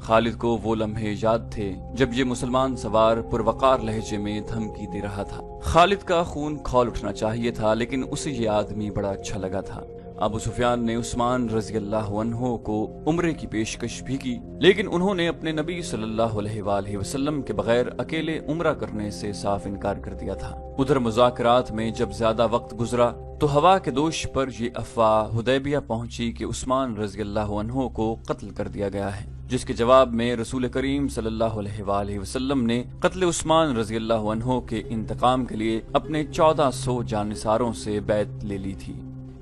خالد کو وہ لمحے یاد تھے جب یہ مسلمان سوار پروقار لہجے میں دھمکی دے رہا تھا۔ خالد کا خون کھول اٹھنا چاہیے تھا، لیکن اسے یہ آدمی بڑا اچھا لگا تھا۔ ابو سفیان نے عثمان رضی اللہ عنہ کو عمرے کی پیشکش بھی کی، لیکن انہوں نے اپنے نبی صلی اللہ علیہ وآلہ وسلم کے بغیر اکیلے عمرہ کرنے سے صاف انکار کر دیا تھا۔ ادھر مذاکرات میں جب زیادہ وقت گزرا تو ہوا کے دوش پر یہ افواہ حدیبیہ پہنچی کہ عثمان رضی اللہ عنہ کو قتل کر دیا گیا ہے، جس کے جواب میں رسول کریم صلی اللہ علیہ وآلہ وسلم نے قتل عثمان رضی اللہ عنہ کے انتقام کے لیے اپنے 1400 جانثاروں سے بیعت لے لی تھی۔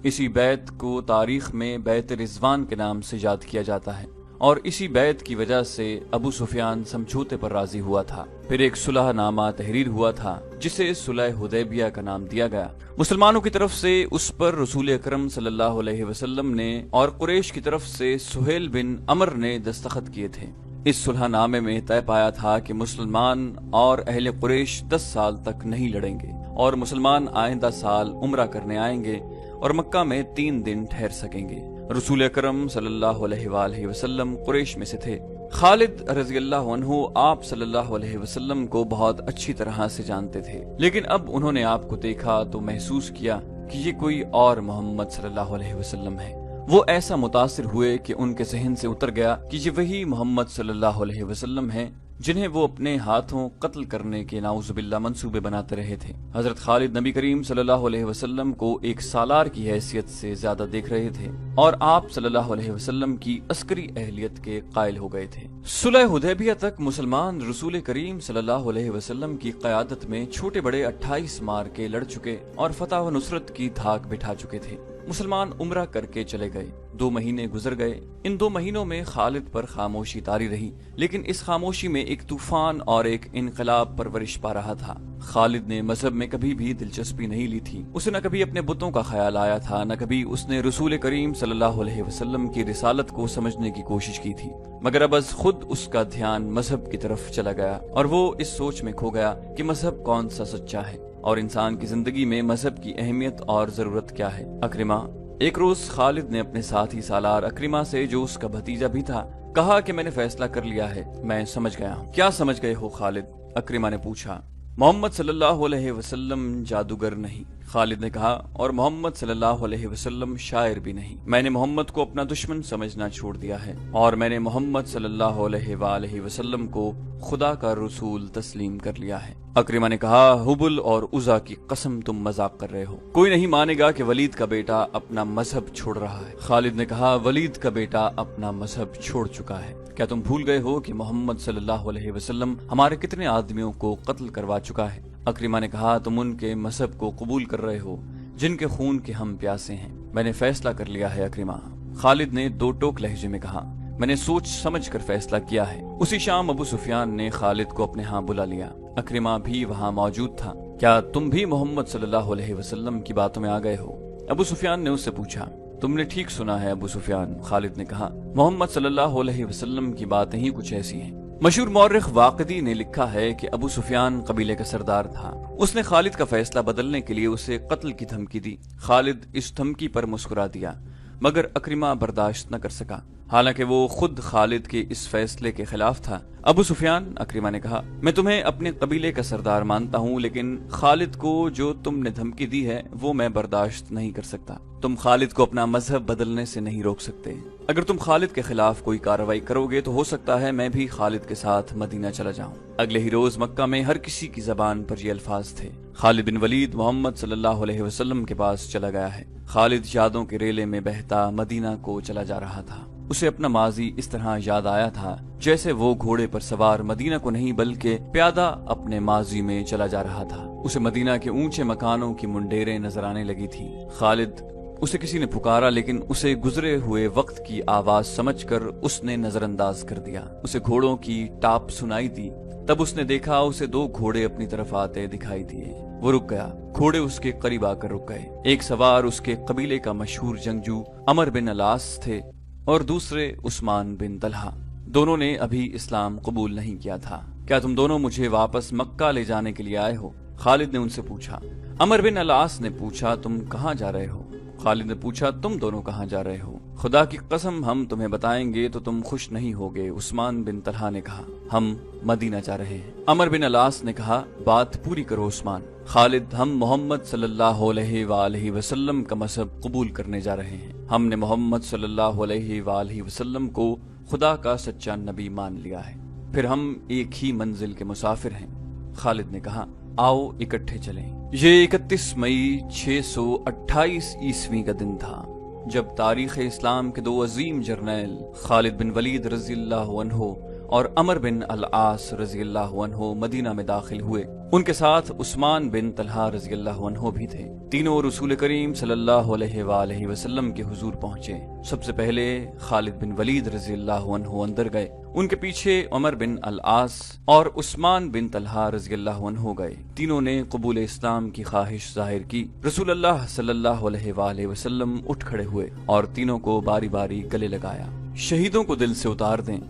اسی بیعت کو تاریخ میں بیعت رضوان کے نام سے یاد کیا جاتا ہے، اور اسی بیعت کی وجہ سے ابو سفیان سمجھوتے پر راضی ہوا تھا۔ پھر ایک صلح نامہ تحریر ہوا تھا جسے صلح حدیبیہ کا نام دیا گیا۔ مسلمانوں کی طرف سے اس پر رسول اکرم صلی اللہ علیہ وسلم نے اور قریش کی طرف سے سہیل بن عمر نے دستخط کیے تھے۔ اس صلح نامے میں طے پایا تھا کہ مسلمان اور اہل قریش 10 سال تک نہیں لڑیں گے، اور مسلمان آئندہ سال عمرہ کرنے آئیں گے اور مکہ میں 3 دن ٹھہر سکیں گے۔ رسول اکرم صلی اللہ علیہ وآلہ وسلم قریش میں سے تھے۔ خالد رضی اللہ عنہ آپ صلی اللہ علیہ وسلم کو بہت اچھی طرح سے جانتے تھے، لیکن اب انہوں نے آپ کو دیکھا تو محسوس کیا کہ یہ کوئی اور محمد صلی اللہ علیہ وسلم ہے۔ وہ ایسا متاثر ہوئے کہ ان کے ذہن سے اتر گیا کہ یہ وہی محمد صلی اللہ علیہ وسلم ہیں جنہیں وہ اپنے ہاتھوں قتل کرنے کے نعوذ باللہ منصوبے بناتے رہے تھے۔ حضرت خالد نبی کریم صلی اللہ علیہ وسلم کو ایک سالار کی حیثیت سے زیادہ دیکھ رہے تھے، اور آپ صلی اللہ علیہ وسلم کی عسکری اہلیت کے قائل ہو گئے تھے۔ صلح حدیبیہ تک مسلمان رسول کریم صلی اللہ علیہ وسلم کی قیادت میں چھوٹے بڑے 28 معرکے لڑ چکے اور فتح و نصرت کی دھاک بٹھا چکے تھے۔ مسلمان عمرہ کر کے چلے گئے۔ 2 مہینے گزر گئے۔ ان 2 مہینوں میں خالد پر خاموشی طاری رہی، لیکن اس خاموشی میں ایک طوفان اور ایک انقلاب پرورش پا رہا تھا۔ خالد نے مذہب میں کبھی بھی دلچسپی نہیں لی تھی۔ اسے نہ کبھی اپنے بتوں کا خیال آیا تھا، نہ کبھی اس نے رسول کریم صلی اللہ علیہ وسلم کی رسالت کو سمجھنے کی کوشش کی تھی، مگر اب از خود اس کا دھیان مذہب کی طرف چلا گیا، اور وہ اس سوچ میں کھو گیا کہ مذہب کون سا سچا ہے اور انسان کی زندگی میں مذہب کی اہمیت اور ضرورت کیا ہے۔ اکرمہ۔ ایک روز خالد نے اپنے ساتھی سالار اکرمہ سے، جو اس کا بھتیجا بھی تھا، کہا کہ میں نے فیصلہ کر لیا ہے، میں سمجھ گیا ہوں۔ کیا سمجھ گئے ہو خالد؟ اکرمہ نے پوچھا۔ محمد صلی اللہ علیہ وسلم جادوگر نہیں، خالد نے کہا، اور محمد صلی اللہ علیہ وسلم شاعر بھی نہیں۔ میں نے محمد کو اپنا دشمن سمجھنا چھوڑ دیا ہے، اور میں نے محمد صلی اللہ علیہ وآلہ وسلم کو خدا کا رسول تسلیم کر لیا ہے۔ اکرمہ نے کہا، حبل اور عزا کی قسم تم مذاق کر رہے ہو، کوئی نہیں مانے گا کہ ولید کا بیٹا اپنا مذہب چھوڑ رہا ہے۔ خالد نے کہا، ولید کا بیٹا اپنا مذہب چھوڑ چکا ہے۔ کیا تم بھول گئے ہو کہ محمد صلی اللہ علیہ وسلم ہمارے کتنے آدمیوں کو قتل کروا چکا ہے؟ اکرمہ نے کہا، تم ان کے مذہب کو قبول کر رہے ہو جن کے خون کے ہم پیاسے ہیں۔ میں نے فیصلہ کر لیا ہے اکرمہ، خالد نے 2 ٹوک لہجے میں کہا، میں نے سوچ سمجھ کر فیصلہ کیا ہے۔ اسی شام ابو سفیان نے خالد کو اپنے ہاں بلا لیا۔ اکرمہ بھی وہاں موجود تھا۔ کیا تم بھی محمد صلی اللہ علیہ وسلم کی باتوں میں آ گئے ہو؟ ابو سفیان نے اس سے پوچھا۔ تم نے ٹھیک سنا ہے ابو سفیان، خالد نے کہا، محمد صلی اللہ علیہ وسلم کی باتیں ہی کچھ ایسی ہیں۔ مشہور مورخ واقدی نے لکھا ہے کہ ابو سفیان قبیلے کا سردار تھا۔ اس نے خالد کا فیصلہ بدلنے کے لیے اسے قتل کی دھمکی دی۔ خالد اس دھمکی پر مسکرا دیا، مگر اکرمہ برداشت نہ کر سکا، حالانکہ وہ خود خالد کے اس فیصلے کے خلاف تھا۔ ابو سفیان، اکرمہ نے کہا، میں تمہیں اپنے قبیلے کا سردار مانتا ہوں، لیکن خالد کو جو تم نے دھمکی دی ہے وہ میں برداشت نہیں کر سکتا۔ تم خالد کو اپنا مذہب بدلنے سے نہیں روک سکتے۔ اگر تم خالد کے خلاف کوئی کارروائی کرو گے تو ہو سکتا ہے میں بھی خالد کے ساتھ مدینہ چلا جاؤں۔ اگلے ہی روز مکہ میں ہر کسی کی زبان پر یہ الفاظ تھے، خالد بن ولید محمد صلی اللہ علیہ وسلم کے پاس چلا گیا ہے۔ خالد یادوں کے ریلے میں بہتا مدینہ کو چلا جا رہا تھا۔ اسے اپنا ماضی اس طرح یاد آیا تھا جیسے وہ گھوڑے پر سوار مدینہ کو نہیں بلکہ پیادہ اپنے ماضی میں چلا جا رہا تھا۔ اسے مدینہ کے اونچے مکانوں کی منڈیریں نظر آنے لگی تھی۔ خالد، اسے کسی نے پکارا، لیکن اسے گزرے ہوئے وقت کی آواز سمجھ کر اس نے نظر انداز کر دیا۔ اسے گھوڑوں کی ٹاپ سنائی دی، تب اس نے دیکھا اسے 2 گھوڑے اپنی طرف آتے دکھائی دیے۔ وہ رک گیا، گھوڑے اس کے قریب آ کر رک گئے۔ ایک سوار اس کے قبیلے کا مشہور جنگجو عمر بن العاص تھے اور دوسرے عثمان بن طلحہ۔ دونوں نے ابھی اسلام قبول نہیں کیا تھا۔ کیا تم دونوں مجھے واپس مکہ لے جانے کے لیے آئے ہو؟ خالد نے ان سے پوچھا۔ عمر بن العاص نے پوچھا، تم کہاں جا رہے ہو؟ خالد نے پوچھا تم دونوں کہاں جا رہے ہو؟ خدا کی قسم ہم تمہیں بتائیں گے تو تم خوش نہیں ہوگے، عثمان بن طلحہ نے کہا۔ ہم مدینہ جا رہے ہیں۔ عمر بن العاص نے کہا بات پوری کرو عثمان۔ خالد ہم محمد صلی اللہ علیہ وآلہ وسلم کا مذہب قبول کرنے جا رہے ہیں۔ ہم نے محمد صلی اللہ علیہ وآلہ وسلم کو خدا کا سچا نبی مان لیا ہے، پھر ہم ایک ہی منزل کے مسافر ہیں۔ خالد نے کہا آؤ اکٹھے چلیں۔ یہ 31 مئی 628 عیسوی کا دن تھا جب تاریخ اسلام کے دو عظیم جرنیل خالد بن ولید رضی اللہ عنہ اور عمر بن العاص رضی اللہ عنہ مدینہ میں داخل ہوئے۔ ان کے ساتھ عثمان بن طلحہ رضی اللہ عنہ بھی تھے۔ تینوں رسول کریم صلی اللہ علیہ وآلہ وسلم کے حضور پہنچے۔ سب سے پہلے خالد بن ولید رضی اللہ عنہ اندر گئے، ان کے پیچھے عمر بن العاص اور عثمان بن طلحہ رضی اللہ عنہ گئے۔ تینوں نے قبول اسلام کی خواہش ظاہر کی۔ رسول اللہ صلی اللہ علیہ وآلہ وسلم اٹھ کھڑے ہوئے اور تینوں کو باری باری گلے لگایا۔ شہیدوں کو دل سے اتار دیں۔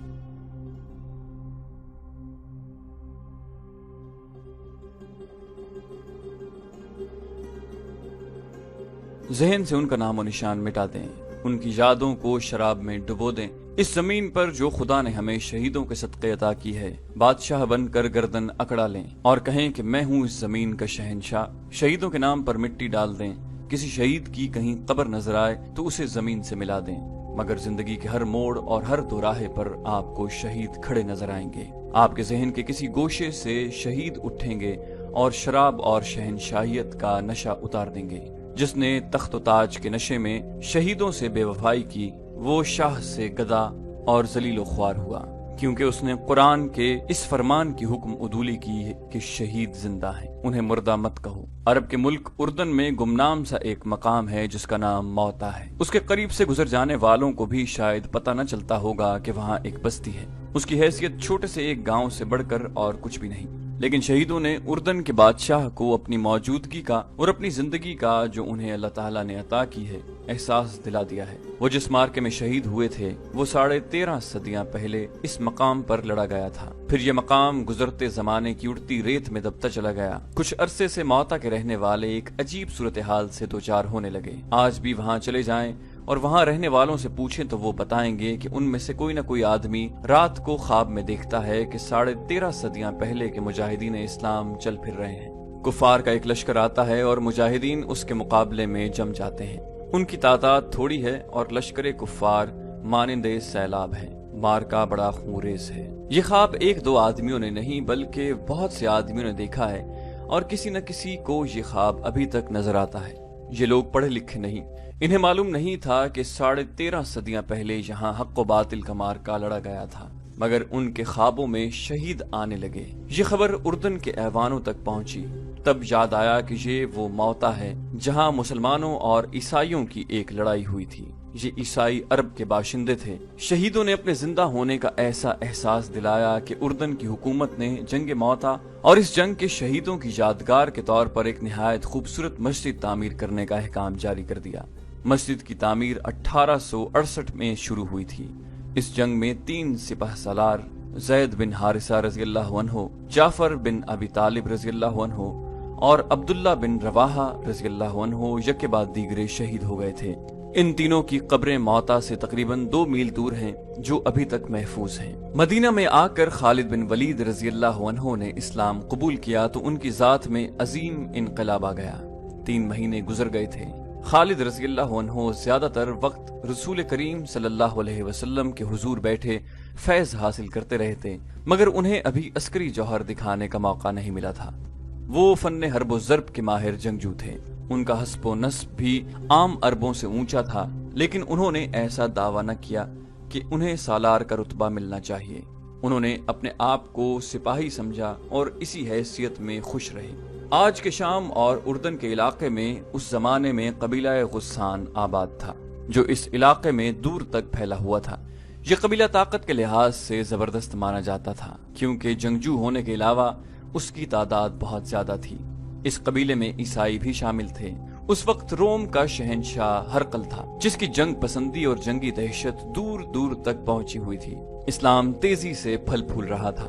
ذہن سے ان کا نام و نشان مٹا دیں، ان کی یادوں کو شراب میں ڈبو دیں۔ اس زمین پر جو خدا نے ہمیں شہیدوں کے صدقے عطا کی ہے، بادشاہ بن کر گردن اکڑا لیں اور کہیں کہ میں ہوں اس زمین کا شہنشاہ۔ شہیدوں کے نام پر مٹی ڈال دیں۔ کسی شہید کی کہیں قبر نظر آئے تو اسے زمین سے ملا دیں، مگر زندگی کے ہر موڑ اور ہر دوراہے پر آپ کو شہید کھڑے نظر آئیں گے۔ آپ کے ذہن کے کسی گوشے سے شہید اٹھیں گے اور شراب اور شہنشاہیت کا نشہ اتار دیں گے۔ جس نے تخت و تاج کے نشے میں شہیدوں سے بے وفائی کی، وہ شاہ سے گدا اور ذلیل و خوار ہوا، کیونکہ اس نے قرآن کے اس فرمان کی حکم عدولی کی کہ شہید زندہ ہیں، انہیں مردہ مت کہو۔ عرب کے ملک اردن میں گمنام سا ایک مقام ہے جس کا نام موتا ہے۔ اس کے قریب سے گزر جانے والوں کو بھی شاید پتہ نہ چلتا ہوگا کہ وہاں ایک بستی ہے۔ اس کی حیثیت چھوٹے سے ایک گاؤں سے بڑھ کر اور کچھ بھی نہیں، لیکن شہیدوں نے اردن کے بادشاہ کو اپنی موجودگی کا اور اپنی زندگی کا جو انہیں اللہ تعالیٰ نے عطا کی ہے احساس دلا دیا ہے۔ وہ جس مارکے میں شہید ہوئے تھے وہ 13.5 صدیاں پہلے اس مقام پر لڑا گیا تھا۔ پھر یہ مقام گزرتے زمانے کی اڑتی ریت میں دبتا چلا گیا۔ کچھ عرصے سے موتا کے رہنے والے ایک عجیب صورتحال سے دوچار ہونے لگے۔ آج بھی وہاں چلے جائیں اور وہاں رہنے والوں سے پوچھیں تو وہ بتائیں گے کہ ان میں سے کوئی نہ کوئی آدمی رات کو خواب میں دیکھتا ہے کہ 13.5 صدیاں پہلے کے مجاہدین اسلام چل پھر رہے ہیں۔ کفار کا ایک لشکر آتا ہے اور مجاہدین اس کے مقابلے میں جم جاتے ہیں۔ ان کی تعداد تھوڑی ہے اور لشکر کفار مانند سیلاب ہے۔ مارکا بڑا خونریز ہے۔ یہ خواب ایک دو آدمیوں نے نہیں بلکہ بہت سے آدمیوں نے دیکھا ہے، اور کسی نہ کسی کو یہ خواب ابھی تک نظر آتا ہے۔ یہ لوگ پڑھے لکھے نہیں، انہیں معلوم نہیں تھا کہ 13.5 صدیاں پہلے یہاں حق و باطل کا مارکا لڑا گیا تھا، مگر ان کے خوابوں میں شہید آنے لگے۔ یہ خبر اردن کے ایوانوں تک پہنچی۔ تب یاد آیا کہ یہ وہ موتا ہے جہاں مسلمانوں اور عیسائیوں کی ایک لڑائی ہوئی تھی۔ یہ عیسائی عرب کے باشندے تھے۔ شہیدوں نے اپنے زندہ ہونے کا ایسا احساس دلایا کہ اردن کی حکومت نے جنگ موتا اور اس جنگ کے شہیدوں کی یادگار کے طور پر ایک نہایت خوبصورت مسجد تعمیر کرنے کا احکام جاری کر دیا۔ مسجد کی تعمیر 1868 میں شروع ہوئی تھی۔ اس جنگ میں 3 سپہ سالار زید بن حارثہ رضی اللہ عنہ، جعفر بن ابی طالب رضی اللہ عنہ اور عبداللہ بن رواحہ رضی اللہ عنہ یکے بعد دیگرے شہید ہو گئے تھے۔ ان تینوں کی قبریں موتا سے تقریباً 2 میل دور ہیں جو ابھی تک محفوظ ہیں۔ مدینہ میں آ کر خالد بن ولید رضی اللہ عنہ نے اسلام قبول کیا تو ان کی ذات میں عظیم انقلاب آ گیا۔ 3 مہینے گزر گئے تھے۔ خالد رضی اللہ عنہ زیادہ تر وقت رسول کریم صلی اللہ علیہ وسلم کے حضور بیٹھے فیض حاصل کرتے رہتے، مگر انہیں ابھی عسکری جوہر دکھانے کا موقع نہیں ملا تھا۔ وہ فن حرب و ضرب کے ماہر جنگجو تھے۔ ان کا حسب و نسب بھی عام عربوں سے اونچا تھا، لیکن انہوں نے ایسا دعویٰ نہ کیا کہ انہیں سالار کا رتبہ ملنا چاہیے۔ انہوں نے اپنے آپ کو سپاہی سمجھا اور اسی حیثیت میں خوش رہے۔ آج کے شام اور اردن کے علاقے میں اس زمانے میں قبیلہ غسان آباد تھا، جو اس علاقے میں دور تک پھیلا ہوا تھا۔ یہ قبیلہ طاقت کے لحاظ سے زبردست مانا جاتا تھا، کیونکہ جنگجو ہونے کے علاوہ اس کی تعداد بہت زیادہ تھی۔ اس قبیلے میں عیسائی بھی شامل تھے۔ اس وقت روم کا شہنشاہ ہرقل تھا، جس کی جنگ پسندی اور جنگی دہشت دور دور تک پہنچی ہوئی تھی۔ اسلام تیزی سے پھل پھول رہا تھا۔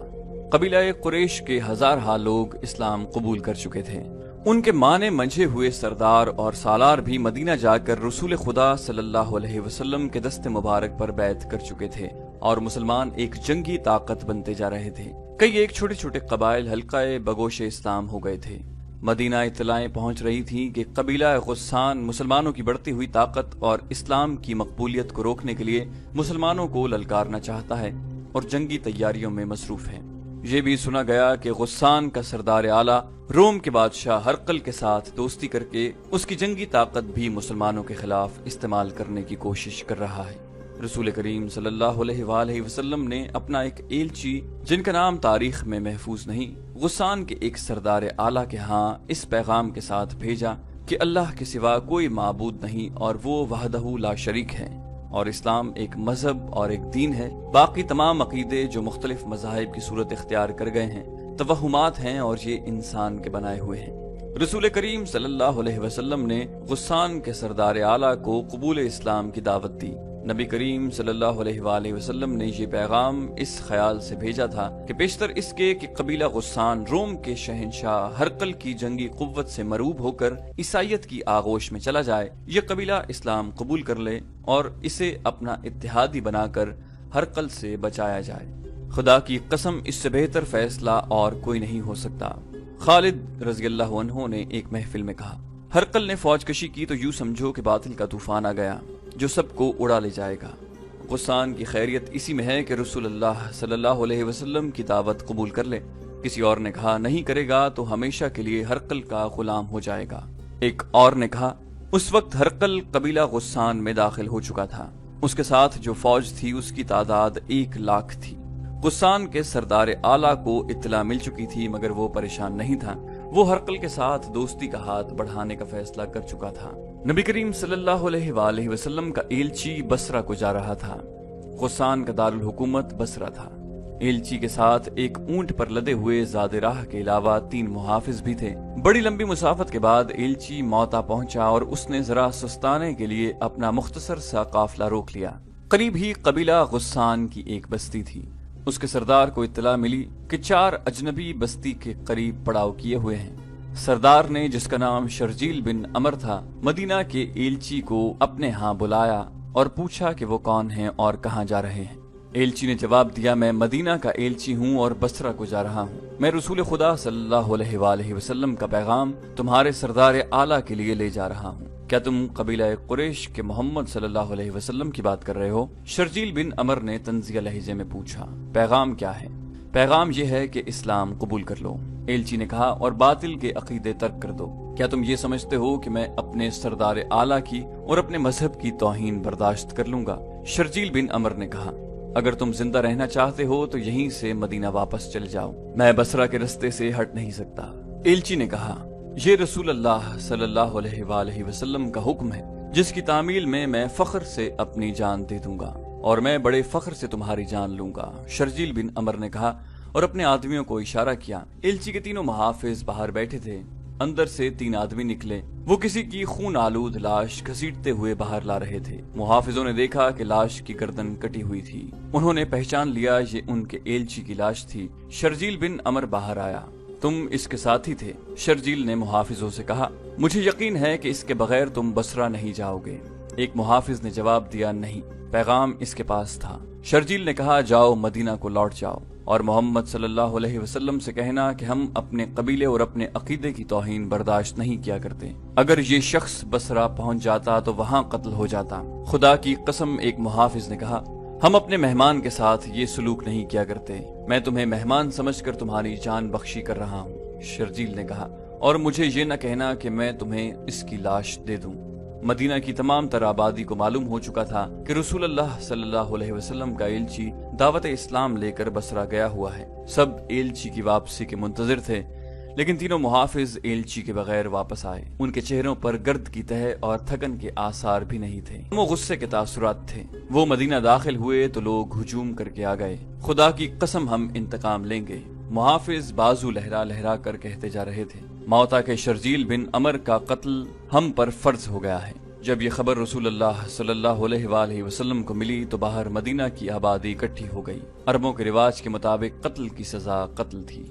قبیلہ قریش کے 1000 لوگ اسلام قبول کر چکے تھے۔ ان کے مانے منجھے ہوئے سردار اور سالار بھی مدینہ جا کر رسول خدا صلی اللہ علیہ وسلم کے دست مبارک پر بیعت کر چکے تھے اور مسلمان ایک جنگی طاقت بنتے جا رہے تھے۔ کئی ایک چھوٹے چھوٹے قبائل حلقہ بگوش اسلام ہو گئے تھے۔ مدینہ اطلاعیں پہنچ رہی تھیں کہ قبیلہ غسان مسلمانوں کی بڑھتی ہوئی طاقت اور اسلام کی مقبولیت کو روکنے کے لیے مسلمانوں کو للکارنا چاہتا ہے اور جنگی تیاریوں میں مصروف ہے۔ یہ بھی سنا گیا کہ غسان کا سردار اعلیٰ روم کے بادشاہ ہرقل کے ساتھ دوستی کر کے اس کی جنگی طاقت بھی مسلمانوں کے خلاف استعمال کرنے کی کوشش کر رہا ہے۔ رسول کریم صلی اللہ علیہ وآلہ وسلم نے اپنا ایک ایلچی، جن کا نام تاریخ میں محفوظ نہیں، غسان کے ایک سردار اعلیٰ کے ہاں اس پیغام کے ساتھ بھیجا کہ اللہ کے سوا کوئی معبود نہیں اور وہ وحدہ لا شریک ہے، اور اسلام ایک مذہب اور ایک دین ہے۔ باقی تمام عقیدے جو مختلف مذاہب کی صورت اختیار کر گئے ہیں توہمات ہیں اور یہ انسان کے بنائے ہوئے ہیں۔ رسول کریم صلی اللہ علیہ وسلم نے غسان کے سردار اعلیٰ کو قبول اسلام کی دعوت دی۔ نبی کریم صلی اللہ علیہ وآلہ وسلم نے یہ پیغام اس خیال سے بھیجا تھا کہ بیشتر اس کے کہ قبیلہ غسان روم کے شہنشاہ ہرقل کی جنگی قوت سے مروب ہو کر عیسائیت کی آغوش میں چلا جائے، یہ قبیلہ اسلام قبول کر لے اور اسے اپنا اتحادی بنا کر ہرقل سے بچایا جائے۔ خدا کی قسم اس سے بہتر فیصلہ اور کوئی نہیں ہو سکتا۔ خالد رضی اللہ عنہ نے ایک محفل میں کہا، ہرقل نے فوج کشی کی تو یوں سمجھو کہ باطل کا طوفان آ گیا جو سب کو اڑا لے جائے گا۔ غسان کی خیریت اسی میں ہے کہ رسول اللہ صلی اللہ علیہ وسلم کی دعوت قبول کر لے۔ کسی اور نے کہا، نہیں کرے گا تو ہمیشہ کے لیے ہرقل کا غلام ہو جائے گا۔ ایک اور نے کہا، اس وقت ہرقل قبیلہ غسان میں داخل ہو چکا تھا، اس کے ساتھ جو فوج تھی اس کی تعداد 1,00,000 تھی۔ غسان کے سردار اعلیٰ کو اطلاع مل چکی تھی مگر وہ پریشان نہیں تھا، وہ ہرقل کے ساتھ دوستی کا ہاتھ بڑھانے کا فیصلہ کر چکا تھا۔ نبی کریم صلی اللہ علیہ وآلہ وسلم کا ایلچی بصرہ کو جا رہا تھا۔ غسان کا دارالحکومت بصرہ تھا۔ ایلچی کے ساتھ ایک اونٹ پر لدے ہوئے زاد راہ کے علاوہ 3 محافظ بھی تھے۔ بڑی لمبی مسافت کے بعد ایلچی موتا پہنچا اور اس نے ذرا سستانے کے لیے اپنا مختصر سا قافلہ روک لیا۔ قریب ہی قبیلہ غسان کی ایک بستی تھی۔ اس کے سردار کو اطلاع ملی کہ 4 اجنبی بستی کے قریب پڑاؤ کیے ہوئے ہیں۔ سردار نے، جس کا نام شرجیل بن عمر تھا، مدینہ کے ایلچی کو اپنے ہاں بلایا اور پوچھا کہ وہ کون ہیں اور کہاں جا رہے ہیں۔ ایلچی نے جواب دیا، میں مدینہ کا ایلچی ہوں اور بصرہ کو جا رہا ہوں۔ میں رسول خدا صلی اللہ علیہ وآلہ وسلم کا پیغام تمہارے سردار اعلیٰ کے لیے لے جا رہا ہوں۔ کیا تم قبیلہ قریش کے محمد صلی اللہ علیہ وسلم کی بات کر رہے ہو؟ شرجیل بن عمر نے طنزیہ لہجے میں پوچھا۔ پیغام کیا ہے؟ پیغام یہ ہے کہ اسلام قبول کر لو، ایلچی نے کہا، اور باطل کے عقیدے ترک کر دو۔ کیا تم یہ سمجھتے ہو کہ میں اپنے سردار اعلیٰ کی اور اپنے مذہب کی توہین برداشت کر لوں گا؟ شرجیل بن عمر نے کہا، اگر تم زندہ رہنا چاہتے ہو تو یہیں سے مدینہ واپس چلے جاؤ، میں بصرہ کے رستے سے ہٹ نہیں سکتا۔ ایلچی نے کہا، یہ رسول اللہ صلی اللہ علیہ وآلہ وسلم کا حکم ہے، جس کی تعمیل میں فخر سے اپنی جان دے دوں گا اور میں بڑے فخر سے تمہاری جان لوں گا، شرجیل بن عمر نے کہا اور اپنے آدمیوں کو اشارہ کیا۔ ایلچی کے 3 محافظ باہر بیٹھے تھے۔ اندر سے 3 آدمی نکلے، وہ کسی کی خون آلود لاش گھسیٹتے ہوئے باہر لا رہے تھے۔ محافظوں نے دیکھا کہ لاش کی گردن کٹی ہوئی تھی، انہوں نے پہچان لیا یہ ان کے ایلچی کی لاش تھی۔ شرجیل بن عمر باہر آیا، تم اس کے ساتھی تھے؟ شرجیل نے محافظوں سے کہا، مجھے یقین ہے کہ اس کے بغیر تم بصرہ نہیں جاؤ گے۔ ایک محافظ نے جواب دیا، نہیں، پیغام اس کے پاس تھا۔ شرجیل نے کہا، جاؤ مدینہ کو لوٹ جاؤ اور محمد صلی اللہ علیہ وسلم سے کہنا کہ ہم اپنے قبیلے اور اپنے عقیدے کی توہین برداشت نہیں کیا کرتے۔ اگر یہ شخص بصرہ پہنچ جاتا تو وہاں قتل ہو جاتا۔ خدا کی قسم، ایک محافظ نے کہا، ہم اپنے مہمان کے ساتھ یہ سلوک نہیں کیا کرتے، میں تمہیں مہمان سمجھ کر تمہاری جان بخشی کر رہا ہوں۔ شرجیل نے کہا، اور مجھے یہ نہ کہنا کہ میں تمہیں اس کی لاش دے دوں۔ مدینہ کی تمام تر آبادی کو معلوم ہو چکا تھا کہ رسول اللہ صلی اللہ علیہ وسلم کا ایلچی دعوت اسلام لے کر بصرہ گیا ہوا ہے۔ سب ایلچی کی واپسی کے منتظر تھے، لیکن 3 محافظ ایلچی کے بغیر واپس آئے۔ ان کے چہروں پر گرد کی تہ اور تھکن کے آثار بھی نہیں تھے، وہ غصے کے تاثرات تھے۔ وہ مدینہ داخل ہوئے تو لوگ ہجوم کر کے آ گئے، خدا کی قسم ہم انتقام لیں گے۔ محافظ بازو لہرا لہرا کر کہتے جا رہے تھے، موتا کے شرجیل بن عمر کا قتل ہم پر فرض ہو گیا ہے۔ جب یہ خبر رسول اللہ صلی اللہ علیہ وآلہ وسلم کو ملی تو باہر مدینہ کی آبادی اکٹھی ہو گئی۔ عربوں کے رواج کے مطابق قتل کی سزا قتل تھی۔